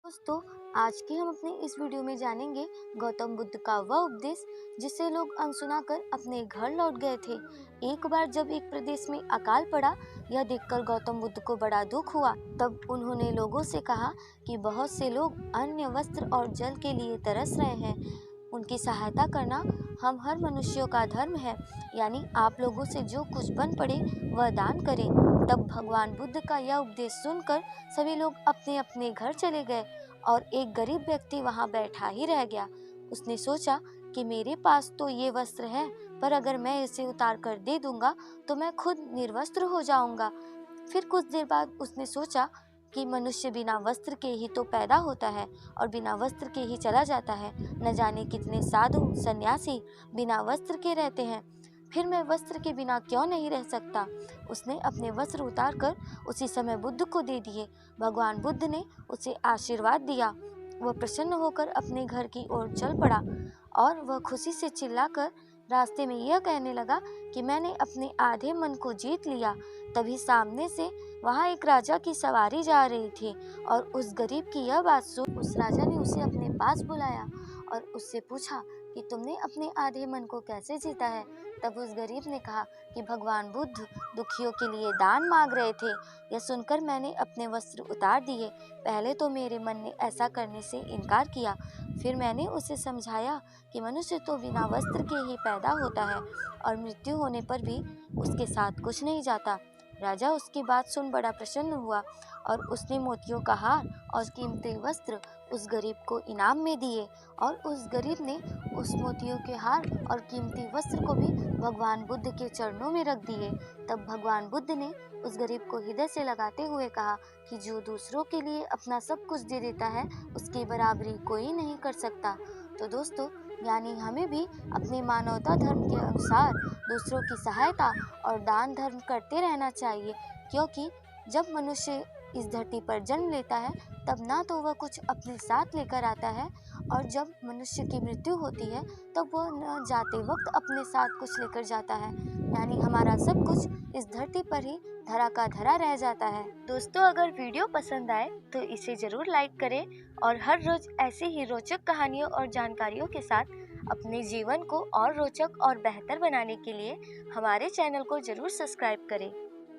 दोस्तों, आज के हम अपने इस वीडियो में जानेंगे गौतम बुद्ध का वह उपदेश जिसे लोग अनसुना कर अपने घर लौट गए थे। एक बार जब एक प्रदेश में अकाल पड़ा, यह देखकर गौतम बुद्ध को बड़ा दुख हुआ। तब उन्होंने लोगों से कहा कि बहुत से लोग अन्न, वस्त्र और जल के लिए तरस रहे हैं। उनकी सहायता करना हम हर मनुष्यों का धर्म है, यानी आप लोगों से जो कुछ बन पड़े वह दान करें। तब भगवान बुद्ध का यह उपदेश सुनकर सभी लोग अपने अपने घर चले गए और एक गरीब व्यक्ति वहां बैठा ही रह गया। उसने सोचा कि मेरे पास तो ये वस्त्र है, पर अगर मैं इसे उतार कर दे दूंगा तो मैं खुद निर्वस्त्र हो जाऊंगा। फिर कुछ देर बाद उसने सोचा कि मनुष्य बिना वस्त्र के ही तो पैदा होता है और बिना वस्त्र के ही चला जाता है। न जाने कितने साधु सन्यासी बिना वस्त्र के रहते हैं, फिर मैं वस्त्र के बिना क्यों नहीं रह सकता। उसने अपने वस्त्र उतार कर उसी समय बुद्ध को दे दिए। भगवान बुद्ध ने उसे आशीर्वाद दिया। वह प्रसन्न होकर अपने घर की ओर चल पड़ा और वह खुशी से चिल्लाकर रास्ते में यह कहने लगा कि मैंने अपने आधे मन को जीत लिया। तभी सामने से वहां एक राजा की सवारी जा रही थी और उस गरीब की यह बात सुन उस राजा ने उसे अपने पास बुलाया और उससे पूछा कि तुमने अपने आधे मन को कैसे जीता है। तब उस गरीब ने कहा कि भगवान बुद्ध दुखियों के लिए दान मांग रहे थे। यह सुनकर मैंने अपने वस्त्र उतार दिए। पहले तो मेरे मन ने ऐसा करने से इनकार किया, फिर मैंने उसे समझाया कि मनुष्य तो बिना वस्त्र के ही पैदा होता है और मृत्यु होने पर भी उसके साथ कुछ नहीं जाता। राजा उसकी बात सुन बड़ा प्रसन्न हुआ और उसने मोतियों का हार और कीमती वस्त्र उस गरीब को इनाम में दिए और उस गरीब ने उस मोतियों के हार और कीमती वस्त्र को भी भगवान बुद्ध के चरणों में रख दिए। तब भगवान बुद्ध ने उस गरीब को हृदय से लगाते हुए कहा कि जो दूसरों के लिए अपना सब कुछ दे देता है, उसकी बराबरी कोई नहीं कर सकता। तो दोस्तों, यानी हमें भी अपने मानवता धर्म के अनुसार दूसरों की सहायता और दान धर्म करते रहना चाहिए, क्योंकि जब मनुष्य इस धरती पर जन्म लेता है तब ना तो वह कुछ अपने साथ लेकर आता है, और जब मनुष्य की मृत्यु होती है तब वह न जाते वक्त अपने साथ कुछ लेकर जाता है। यानी हमारा सब कुछ इस धरती पर ही धरा का धरा रह जाता है। दोस्तों, अगर वीडियो पसंद आए तो इसे जरूर लाइक करें और हर रोज ऐसे ही रोचक कहानियों और जानकारियों के साथ अपने जीवन को और रोचक और बेहतर बनाने के लिए हमारे चैनल को जरूर सब्सक्राइब करें।